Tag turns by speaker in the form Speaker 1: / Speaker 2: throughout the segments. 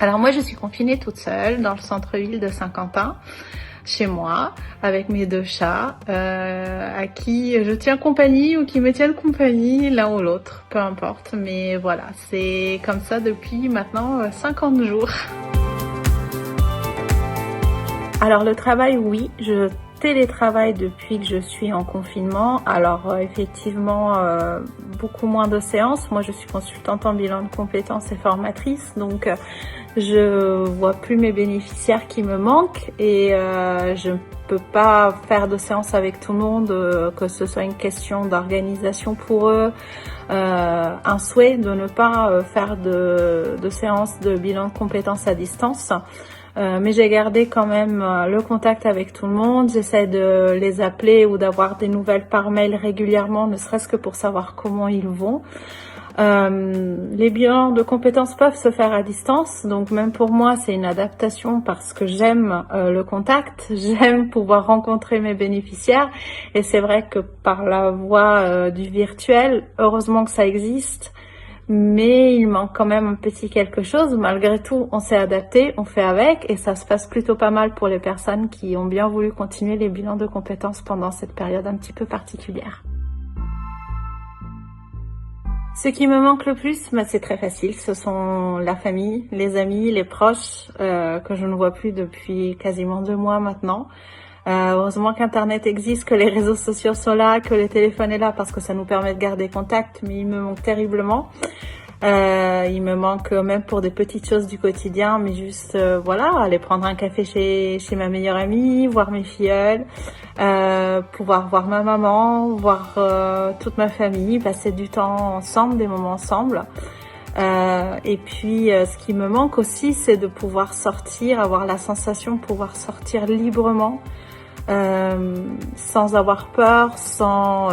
Speaker 1: Alors moi, je suis confinée toute seule dans le centre-ville de Saint-Quentin, chez moi, avec mes 2 chats, à qui je tiens compagnie ou qui me tiennent compagnie, l'un ou l'autre, peu importe. Mais voilà, c'est comme ça depuis maintenant 50 jours. Alors le travail, oui, je télétravaille depuis que je suis en confinement. Alors effectivement, beaucoup moins de séances. Moi, je suis consultante en bilan de compétences et formatrice, donc je vois plus mes bénéficiaires qui me manquent et je ne peux pas faire de séances avec tout le monde, que ce soit une question d'organisation pour eux, un souhait de ne pas faire de séances de bilan de compétences à distance. Mais j'ai gardé quand même le contact avec tout le monde. J'essaie de les appeler ou d'avoir des nouvelles par mail régulièrement, ne serait-ce que pour savoir comment ils vont. Les bilans de compétences peuvent se faire à distance, donc même pour moi c'est une adaptation parce que j'aime le contact, j'aime pouvoir rencontrer mes bénéficiaires et c'est vrai que par la voie du virtuel, heureusement que ça existe. Mais il manque quand même un petit quelque chose. Malgré tout, on s'est adapté, on fait avec et ça se passe plutôt pas mal pour les personnes qui ont bien voulu continuer les bilans de compétences pendant cette période un petit peu particulière. Ce qui me manque le plus, c'est très facile. Ce sont la famille, les amis, les proches que je ne vois plus depuis quasiment 2 mois maintenant. Heureusement qu'Internet existe, que les réseaux sociaux sont là, que le téléphone est là parce que ça nous permet de garder contact, mais il me manque terriblement. Il me manque même pour des petites choses du quotidien, mais juste voilà, aller prendre un café chez ma meilleure amie, voir mes filleuls, pouvoir voir ma maman, voir toute ma famille, passer du temps ensemble, des moments ensemble. Et puis ce qui me manque aussi, c'est de pouvoir sortir, avoir la sensation de pouvoir sortir librement, sans avoir peur, sans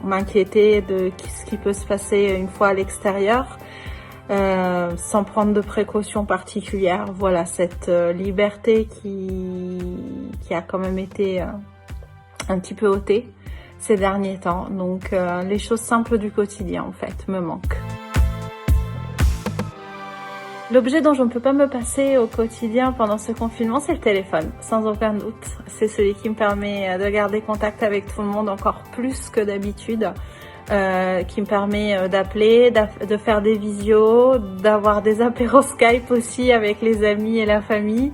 Speaker 1: m'inquiéter de ce qui peut se passer une fois à l'extérieur, sans prendre de précautions particulières. Voilà, cette liberté qui a quand même été un petit peu ôtée ces derniers temps. Donc les choses simples du quotidien en fait me manquent. L'objet dont je ne peux pas me passer au quotidien pendant ce confinement, c'est le téléphone, sans aucun doute. C'est celui qui me permet de garder contact avec tout le monde encore plus que d'habitude, qui me permet d'appeler, de faire des visios, d'avoir des apéros Skype aussi avec les amis et la famille,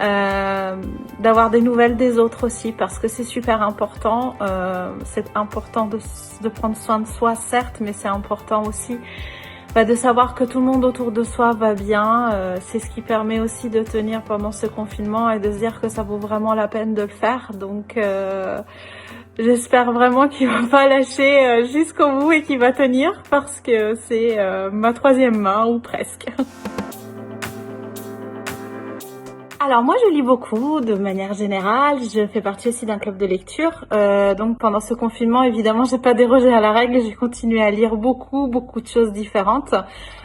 Speaker 1: d'avoir des nouvelles des autres aussi, parce que c'est super important. C'est important de prendre soin de soi, certes, mais c'est important aussi de savoir que tout le monde autour de soi va bien. C'est ce qui permet aussi de tenir pendant ce confinement et de se dire que ça vaut vraiment la peine de le faire. Donc j'espère vraiment qu'il va pas lâcher jusqu'au bout et qu'il va tenir parce que c'est ma 3e main ou presque. Alors moi je lis beaucoup de manière générale, je fais partie aussi d'un club de lecture, donc pendant ce confinement évidemment j'ai pas dérogé à la règle, j'ai continué à lire beaucoup de choses différentes.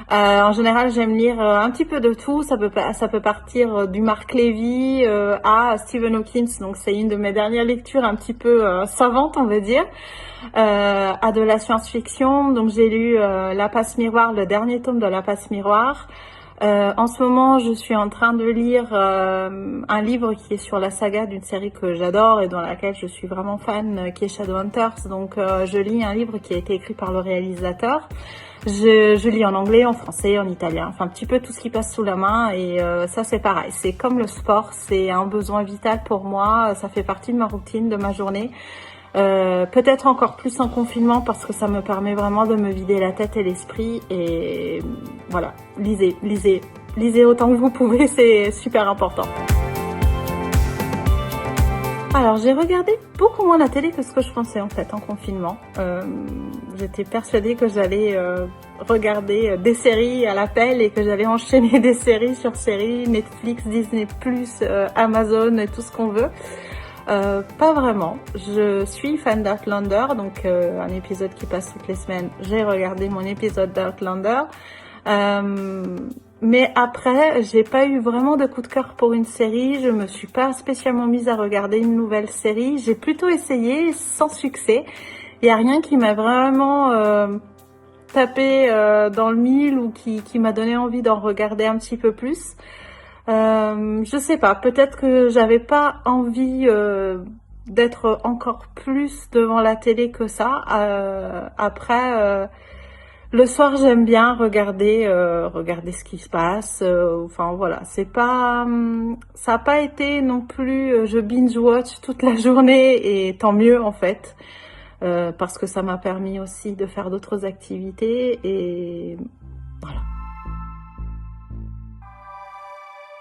Speaker 1: En général j'aime lire un petit peu de tout, ça peut partir du Marc Lévy à Stephen Hawking, donc c'est une de mes dernières lectures un petit peu savantes on va dire, à de la science-fiction, donc j'ai lu La Passe Miroir, le dernier tome de La Passe Miroir. En ce moment, je suis en train de lire un livre qui est sur la saga d'une série que j'adore et dans laquelle je suis vraiment fan, qui est Shadowhunters. Donc, je lis un livre qui a été écrit par le réalisateur. Je lis en anglais, en français, en italien, enfin un petit peu tout ce qui passe sous la main. Et ça, c'est pareil. C'est comme le sport, c'est un besoin vital pour moi. Ça fait partie de ma routine, de ma journée. Peut-être encore plus en confinement parce que ça me permet vraiment de me vider la tête et l'esprit et voilà, lisez autant que vous pouvez, c'est super important. Alors j'ai regardé beaucoup moins la télé que ce que je pensais en fait en confinement. J'étais persuadée que j'allais regarder des séries à l'appel et que j'allais enchaîner des séries sur séries, Netflix, Disney+, Amazon et tout ce qu'on veut. Pas vraiment. Je suis fan d'Outlander, donc un épisode qui passe toutes les semaines. J'ai regardé mon épisode d'Outlander. Mais après, j'ai pas eu vraiment de coup de cœur pour une série. Je me suis pas spécialement mise à regarder une nouvelle série. J'ai plutôt essayé sans succès. Il y a rien qui m'a vraiment tapé dans le mille ou qui m'a donné envie d'en regarder un petit peu plus. Je sais pas, peut-être que j'avais pas envie d'être encore plus devant la télé que ça. Après, le soir, j'aime bien regarder ce qui se passe. Enfin voilà, c'est pas, ça a pas été non plus. Je binge watch toute la journée et tant mieux en fait, parce que ça m'a permis aussi de faire d'autres activités et voilà.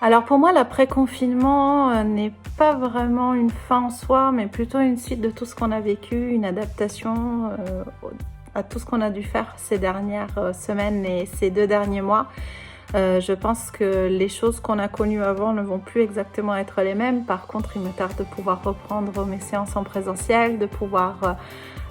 Speaker 1: Alors pour moi, l'après-confinement n'est pas vraiment une fin en soi, mais plutôt une suite de tout ce qu'on a vécu, une adaptation à tout ce qu'on a dû faire ces dernières semaines et ces 2 derniers mois. Je pense que les choses qu'on a connues avant ne vont plus exactement être les mêmes. Par contre, il me tarde de pouvoir reprendre mes séances en présentiel, de pouvoir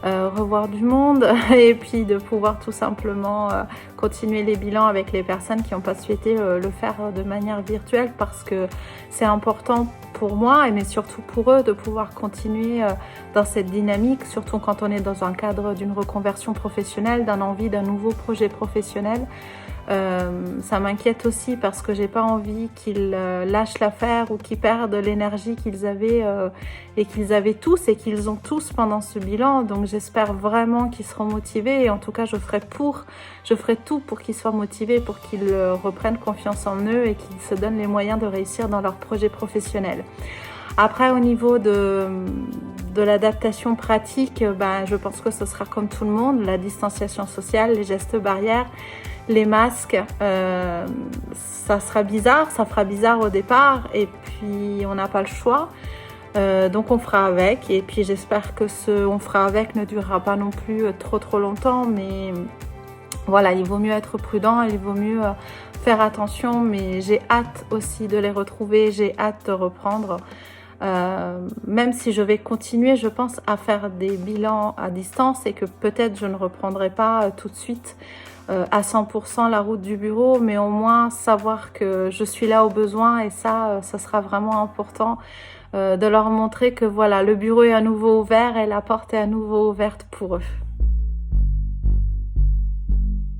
Speaker 1: revoir du monde et puis de pouvoir tout simplement continuer les bilans avec les personnes qui n'ont pas souhaité le faire de manière virtuelle, parce que c'est important pour moi, mais surtout pour eux, de pouvoir continuer dans cette dynamique, surtout quand on est dans un cadre d'une reconversion professionnelle, d'un envie d'un nouveau projet professionnel. Ça m'inquiète aussi parce que j'ai pas envie qu'ils lâchent l'affaire ou qu'ils perdent l'énergie qu'ils avaient et qu'ils avaient tous et qu'ils ont tous pendant ce bilan. Donc j'espère vraiment qu'ils seront motivés, et en tout cas je ferai tout pour qu'ils soient motivés, pour qu'ils reprennent confiance en eux et qu'ils se donnent les moyens de réussir dans leur projet professionnel. Après, au niveau de l'adaptation pratique, je pense que ce sera comme tout le monde, la distanciation sociale, les gestes barrières, les masques. Ça sera bizarre, ça fera bizarre au départ, et puis on n'a pas le choix. Donc on fera avec, et puis j'espère que ce on fera avec ne durera pas non plus trop longtemps, mais voilà, il vaut mieux être prudent, il vaut mieux faire attention, mais j'ai hâte aussi de les retrouver, j'ai hâte de reprendre. Même si je vais continuer, je pense, à faire des bilans à distance, et que peut-être je ne reprendrai pas tout de suite à 100% la route du bureau, mais au moins savoir que je suis là au besoin, et ça sera vraiment important de leur montrer que voilà, le bureau est à nouveau ouvert et la porte est à nouveau ouverte pour eux.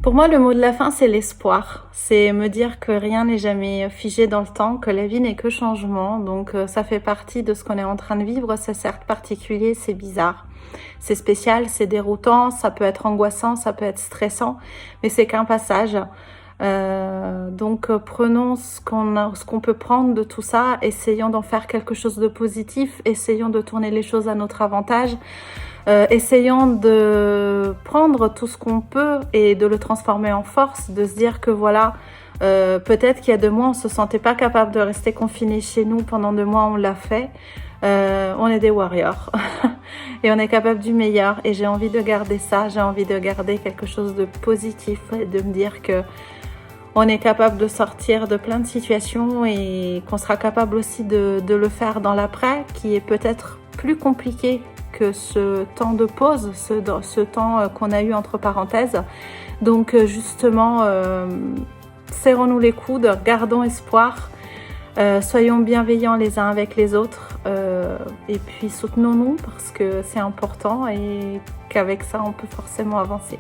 Speaker 1: Pour moi, le mot de la fin, c'est l'espoir. C'est me dire que rien n'est jamais figé dans le temps, que la vie n'est que changement. Donc ça fait partie de ce qu'on est en train de vivre. C'est certes particulier, c'est bizarre, c'est spécial, c'est déroutant, ça peut être angoissant, ça peut être stressant, mais c'est qu'un passage. Donc prenons ce qu'on peut prendre de tout ça, essayons d'en faire quelque chose de positif, essayons de tourner les choses à notre avantage. Essayons de prendre tout ce qu'on peut et de le transformer en force, de se dire que voilà, peut-être qu'il y a 2 mois on se sentait pas capable de rester confiné chez nous, pendant 2 mois on l'a fait. On est des warriors et on est capable du meilleur, et j'ai envie de garder ça, j'ai envie de garder quelque chose de positif et de me dire que on est capable de sortir de plein de situations, et qu'on sera capable aussi de le faire dans l'après, qui est peut-être plus compliqué que ce temps de pause, ce temps qu'on a eu entre parenthèses. Donc justement, serrons-nous les coudes, gardons espoir, soyons bienveillants les uns avec les autres, et puis soutenons-nous, parce que c'est important et qu'avec ça on peut forcément avancer.